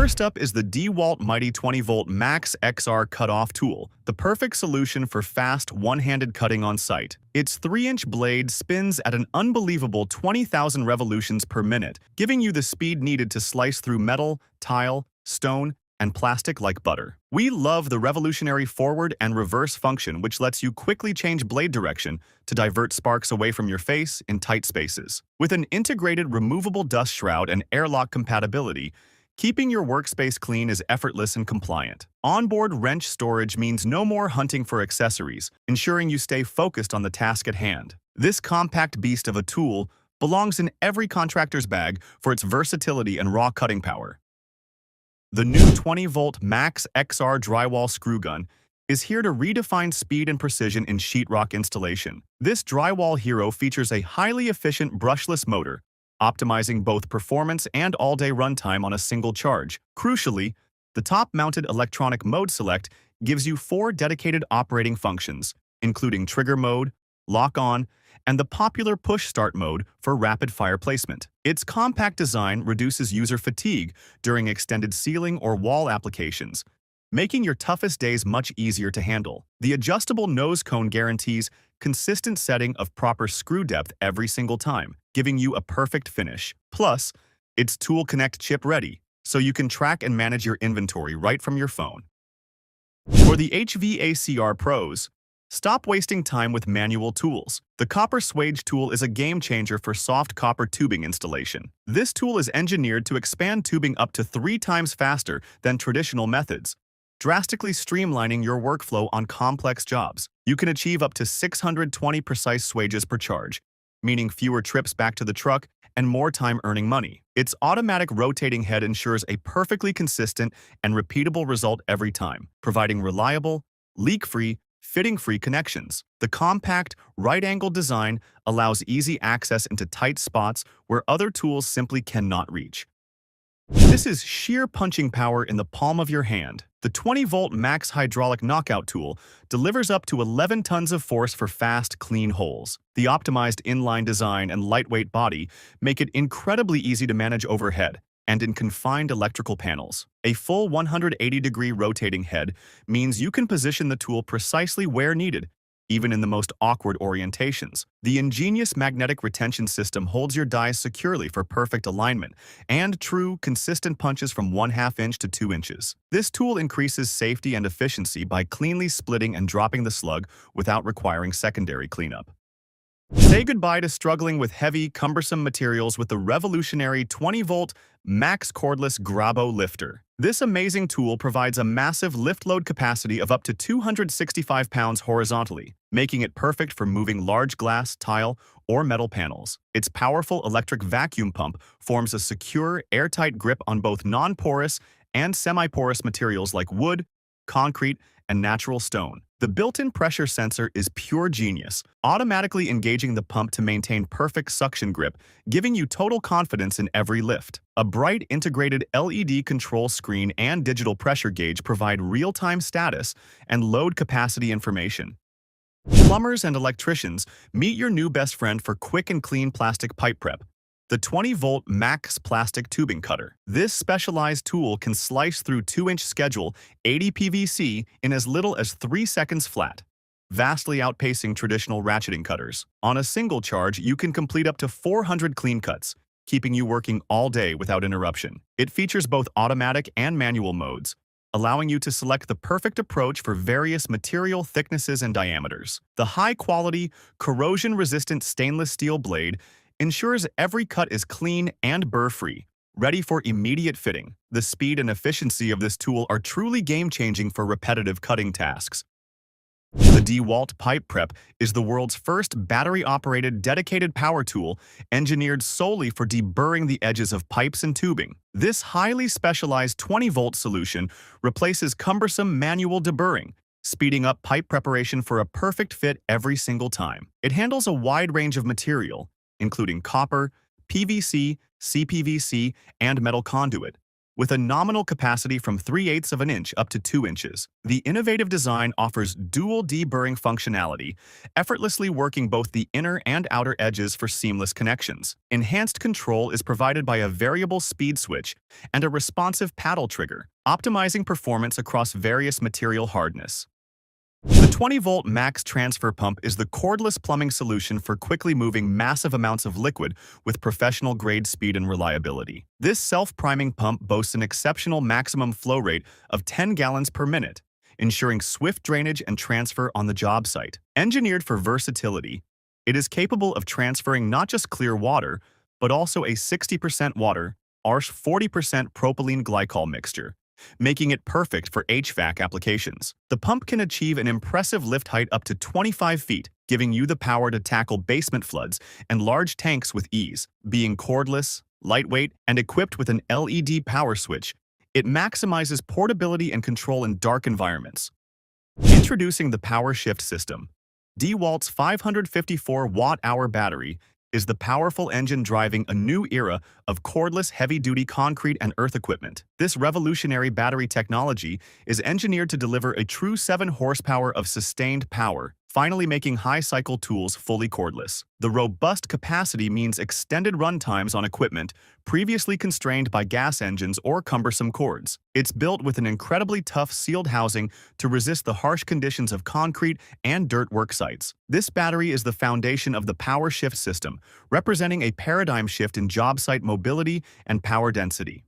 First up is the DeWalt Mighty 20-volt Max XR cutoff tool, the perfect solution for fast, one-handed cutting on site. Its 3-inch blade spins at an unbelievable 20,000 revolutions per minute, giving you the speed needed to slice through metal, tile, stone, and plastic like butter. We love the revolutionary forward and reverse function, which lets you quickly change blade direction to divert sparks away from your face in tight spaces. With an integrated removable dust shroud and airlock compatibility, keeping your workspace clean is effortless and compliant. Onboard wrench storage means no more hunting for accessories, ensuring you stay focused on the task at hand. This compact beast of a tool belongs in every contractor's bag for its versatility and raw cutting power. The new 20-volt Max XR Drywall Screwgun is here to redefine speed and precision in sheetrock installation. This drywall hero features a highly efficient brushless motor, optimizing both performance and all-day runtime on a single charge. Crucially, the top-mounted electronic mode select gives you 4 dedicated operating functions, including trigger mode, lock-on, and the popular push-start mode for rapid-fire placement. Its compact design reduces user fatigue during extended ceiling or wall applications, making your toughest days much easier to handle. The adjustable nose cone guarantees consistent setting of proper screw depth every single time, giving you a perfect finish. Plus, it's Tool Connect chip ready, so you can track and manage your inventory right from your phone. For the HVACR pros, stop wasting time with manual tools. The copper Swage tool is a game changer for soft copper tubing installation. This tool is engineered to expand tubing up to 3 times faster than traditional methods, drastically streamlining your workflow on complex jobs. You can achieve up to 620 precise swages per charge, meaning fewer trips back to the truck and more time earning money. Its automatic rotating head ensures a perfectly consistent and repeatable result every time, providing reliable, leak-free, fitting-free connections. The compact, right-angled design allows easy access into tight spots where other tools simply cannot reach. This is sheer punching power in the palm of your hand. The 20-volt Max Hydraulic Knockout tool delivers up to 11 tons of force for fast, clean holes. The optimized inline design and lightweight body make it incredibly easy to manage overhead and in confined electrical panels. A full 180-degree rotating head means you can position the tool precisely where needed, even in the most awkward orientations. The ingenious magnetic retention system holds your dies securely for perfect alignment and true, consistent punches from 1/2 inch to 2 inches. This tool increases safety and efficiency by cleanly splitting and dropping the slug without requiring secondary cleanup. Say goodbye to struggling with heavy, cumbersome materials with the revolutionary 20-volt Max Cordless Grabo Lifter. This amazing tool provides a massive lift load capacity of up to 265 pounds horizontally, making it perfect for moving large glass, tile, or metal panels. Its powerful electric vacuum pump forms a secure, airtight grip on both non-porous and semi-porous materials like wood, concrete, and natural stone. The built-in pressure sensor is pure genius, automatically engaging the pump to maintain perfect suction grip, giving you total confidence in every lift. A bright integrated LED control screen and digital pressure gauge provide real-time status and load capacity information. Plumbers and electricians, meet your new best friend for quick and clean plastic pipe prep. The 20-volt Max Plastic Tubing Cutter. This specialized tool can slice through 2-inch schedule 80 PVC in as little as 3 seconds flat, vastly outpacing traditional ratcheting cutters. On a single charge, you can complete up to 400 clean cuts, keeping you working all day without interruption. It features both automatic and manual modes, allowing you to select the perfect approach for various material thicknesses and diameters. The high-quality, corrosion-resistant stainless steel blade ensures every cut is clean and burr-free, ready for immediate fitting. The speed and efficiency of this tool are truly game-changing for repetitive cutting tasks. The DeWalt Pipe Prep is the world's first battery-operated dedicated power tool engineered solely for deburring the edges of pipes and tubing. This highly specialized 20-volt solution replaces cumbersome manual deburring, speeding up pipe preparation for a perfect fit every single time. It handles a wide range of material, including copper, PVC, CPVC, and metal conduit, with a nominal capacity from 3/8 of an inch up to 2 inches. The innovative design offers dual deburring functionality, effortlessly working both the inner and outer edges for seamless connections. Enhanced control is provided by a variable speed switch and a responsive paddle trigger, optimizing performance across various material hardness. The 20-volt max transfer pump is the cordless plumbing solution for quickly moving massive amounts of liquid with professional-grade speed and reliability. This self-priming pump boasts an exceptional maximum flow rate of 10 gallons per minute, ensuring swift drainage and transfer on the job site. Engineered for versatility, it is capable of transferring not just clear water, but also a 60% water, or 40% propylene glycol mixture, making it perfect for HVAC applications. The pump can achieve an impressive lift height up to 25 feet, giving you the power to tackle basement floods and large tanks with ease. Being cordless, lightweight, and equipped with an LED power switch, it maximizes portability and control in dark environments. Introducing the Power Shift System. DeWalt's 554 watt-hour battery is the powerful engine driving a new era of cordless heavy-duty concrete and earth equipment. This revolutionary battery technology is engineered to deliver a true 7 horsepower of sustained power, finally making high-cycle tools fully cordless. The robust capacity means extended run times on equipment previously constrained by gas engines or cumbersome cords. It's built with an incredibly tough sealed housing to resist the harsh conditions of concrete and dirt work sites. This battery is the foundation of the Power Shift System, representing a paradigm shift in job site mobility and power density.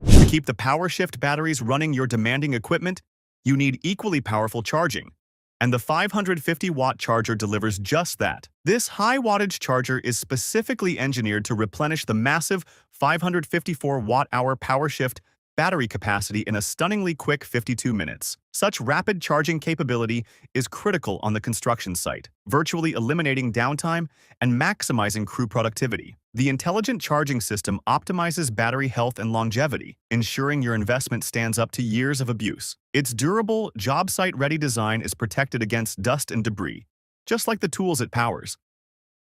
To keep the Power Shift batteries running your demanding equipment, you need equally powerful charging, and the 550-watt charger delivers just that. This high-wattage charger is specifically engineered to replenish the massive 554 watt-hour Power Shift battery capacity in a stunningly quick 52 minutes. Such rapid charging capability is critical on the construction site, virtually eliminating downtime and maximizing crew productivity. The intelligent charging system optimizes battery health and longevity, ensuring your investment stands up to years of abuse. Its durable, job site-ready design is protected against dust and debris, just like the tools it powers.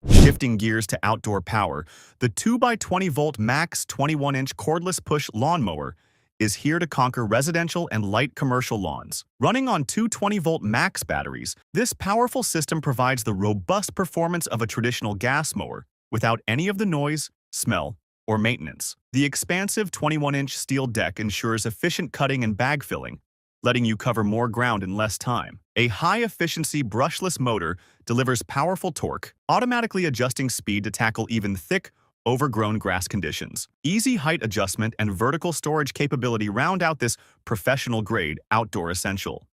Shifting gears to outdoor power, the 2x20-volt max 21-inch cordless push lawnmower is here to conquer residential and light commercial lawns. Running on two 20-volt max batteries, this powerful system provides the robust performance of a traditional gas mower without any of the noise, smell, or maintenance. The expansive 21-inch steel deck ensures efficient cutting and bag filling, letting you cover more ground in less time. A high-efficiency brushless motor delivers powerful torque, automatically adjusting speed to tackle even thick, overgrown grass conditions. Easy height adjustment and vertical storage capability round out this professional-grade outdoor essential.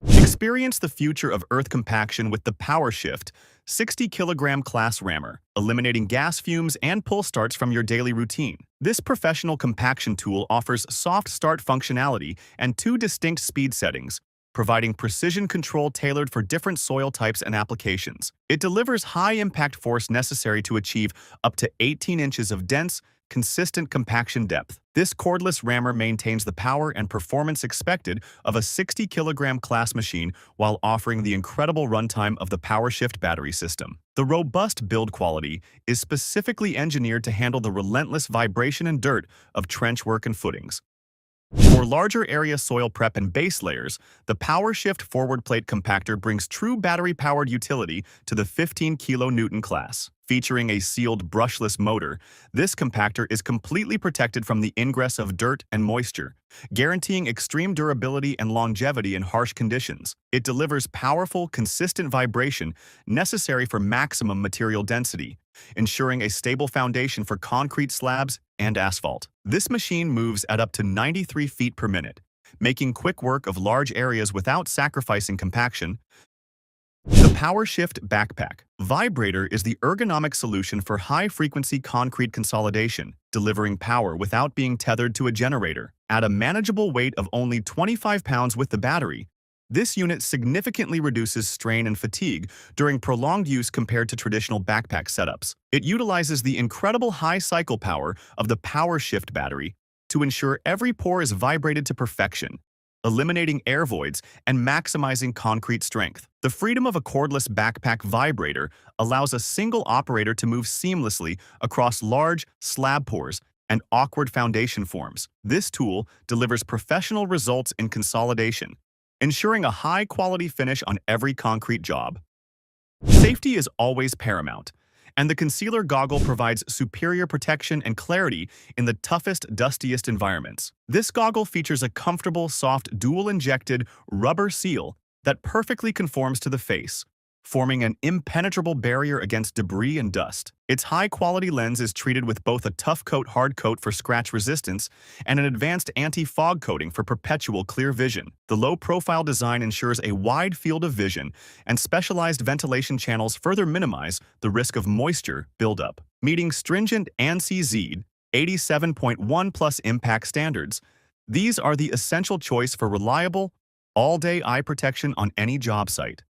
Experience the future of earth compaction with the Power Shift 60-kilogram class rammer, eliminating gas fumes and pull starts from your daily routine. This professional compaction tool offers soft start functionality and 2 distinct speed settings, providing precision control tailored for different soil types and applications. It delivers high impact force necessary to achieve up to 18 inches of dense, consistent compaction depth. This cordless rammer maintains the power and performance expected of a 60-kilogram class machine while offering the incredible runtime of the Power Shift battery system. The robust build quality is specifically engineered to handle the relentless vibration and dirt of trench work and footings. For larger area soil prep and base layers, the Power Shift forward plate compactor brings true battery-powered utility to the 15 kN class. Featuring a sealed brushless motor, this compactor is completely protected from the ingress of dirt and moisture, guaranteeing extreme durability and longevity in harsh conditions. It delivers powerful, consistent vibration necessary for maximum material density, ensuring a stable foundation for concrete slabs and asphalt. This machine moves at up to 93 feet per minute, making quick work of large areas without sacrificing compaction. The Power Shift Backpack Vibrator is the ergonomic solution for high-frequency concrete consolidation, delivering power without being tethered to a generator. At a manageable weight of only 25 pounds with the battery, this unit significantly reduces strain and fatigue during prolonged use compared to traditional backpack setups. It utilizes the incredible high cycle power of the Power Shift battery to ensure every pour is vibrated to perfection, eliminating air voids and maximizing concrete strength. The freedom of a cordless backpack vibrator allows a single operator to move seamlessly across large slab pours and awkward foundation forms. This tool delivers professional results in consolidation, ensuring a high-quality finish on every concrete job. Safety is always paramount, and the concealer goggle provides superior protection and clarity in the toughest, dustiest environments. This goggle features a comfortable, soft, dual-injected rubber seal that perfectly conforms to the face, forming an impenetrable barrier against debris and dust. Its high-quality lens is treated with both a tough coat hard coat for scratch resistance and an advanced anti-fog coating for perpetual clear vision. The low-profile design ensures a wide field of vision, and specialized ventilation channels further minimize the risk of moisture buildup. Meeting stringent ANSI 87.1 plus impact standards, these are the essential choice for reliable, all-day eye protection on any job site.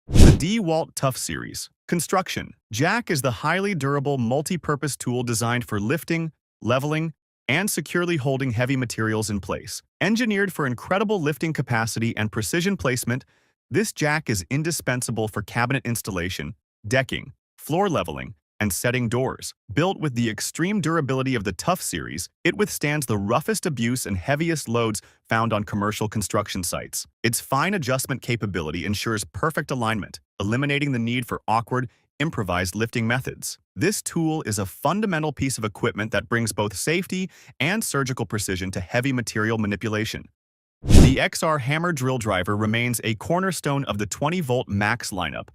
The DeWalt Tough Series. Construction. Jack is the highly durable multi-purpose tool designed for lifting, leveling, and securely holding heavy materials in place. Engineered for incredible lifting capacity and precision placement, this jack is indispensable for cabinet installation, decking, floor leveling, and setting doors. Built with the extreme durability of the Tough Series, it withstands the roughest abuse and heaviest loads found on commercial construction sites. Its fine adjustment capability ensures perfect alignment, eliminating the need for awkward, improvised lifting methods. This tool is a fundamental piece of equipment that brings both safety and surgical precision to heavy material manipulation. The XR hammer drill driver remains a cornerstone of the 20-volt max lineup,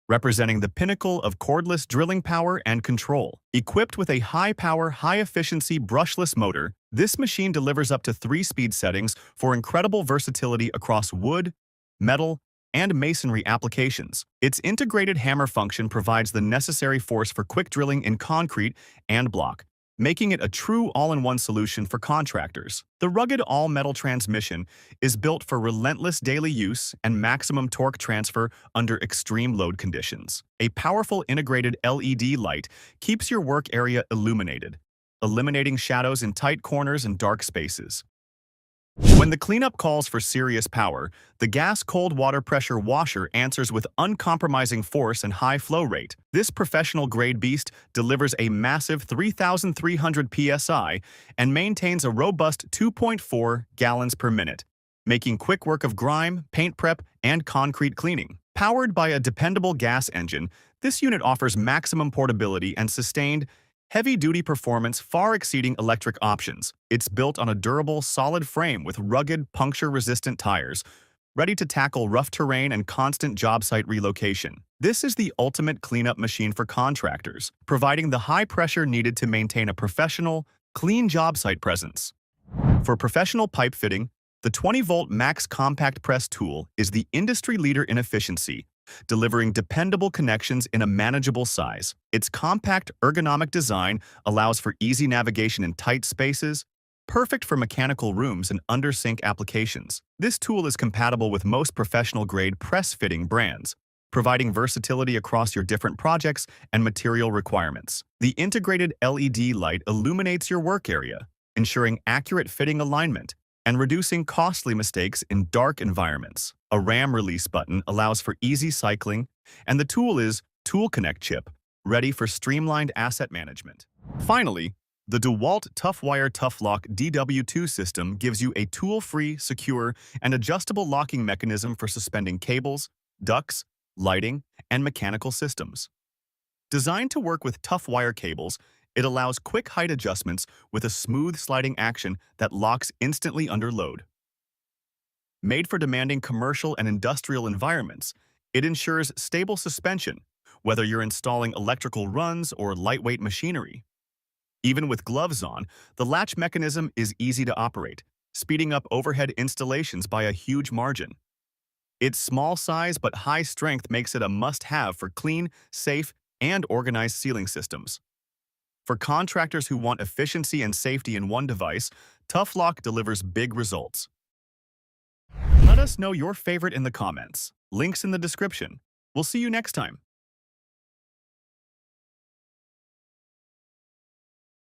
representing the pinnacle of cordless drilling power and control. Equipped with a high-power, high-efficiency brushless motor, this machine delivers up to 3 speed settings for incredible versatility across wood, metal, and masonry applications. Its integrated hammer function provides the necessary force for quick drilling in concrete and block, making it a true all-in-one solution for contractors. The rugged all-metal transmission is built for relentless daily use and maximum torque transfer under extreme load conditions. A powerful integrated LED light keeps your work area illuminated, eliminating shadows in tight corners and dark spaces. When the cleanup calls for serious power, the gas cold water pressure washer answers with uncompromising force and high flow rate. This professional-grade beast delivers a massive 3,300 psi and maintains a robust 2.4 gallons per minute, making quick work of grime, paint prep, and concrete cleaning. Powered by a dependable gas engine, this unit offers maximum portability and sustained, heavy-duty performance far exceeding electric options. It's built on a durable, solid frame with rugged, puncture-resistant tires, ready to tackle rough terrain and constant job site relocation. This is the ultimate cleanup machine for contractors, providing the high pressure needed to maintain a professional, clean job site presence. For professional pipe fitting, the 20-volt Max Compact Press tool is the industry leader in efficiency, delivering dependable connections in a manageable size. Its compact, ergonomic design allows for easy navigation in tight spaces, perfect for mechanical rooms and under-sink applications. This tool is compatible with most professional-grade press-fitting brands, providing versatility across your different projects and material requirements. The integrated LED light illuminates your work area, ensuring accurate fitting alignment and reducing costly mistakes in dark environments. A RAM release button allows for easy cycling, and the tool is Tool Connect chip, ready for streamlined asset management. Finally, the DeWalt Tough Wire Tough Lock DW2 system gives you a tool-free, secure, and adjustable locking mechanism for suspending cables, ducts, lighting, and mechanical systems. Designed to work with tough wire cables, it allows quick height adjustments with a smooth sliding action that locks instantly under load. Made for demanding commercial and industrial environments, it ensures stable suspension, whether you're installing electrical runs or lightweight machinery. Even with gloves on, the latch mechanism is easy to operate, speeding up overhead installations by a huge margin. Its small size but high strength makes it a must-have for clean, safe, and organized ceiling systems. For contractors who want efficiency and safety in one device, Tough Lock delivers big results. Let us know your favorite in the comments. Links in the description. We'll see you next time.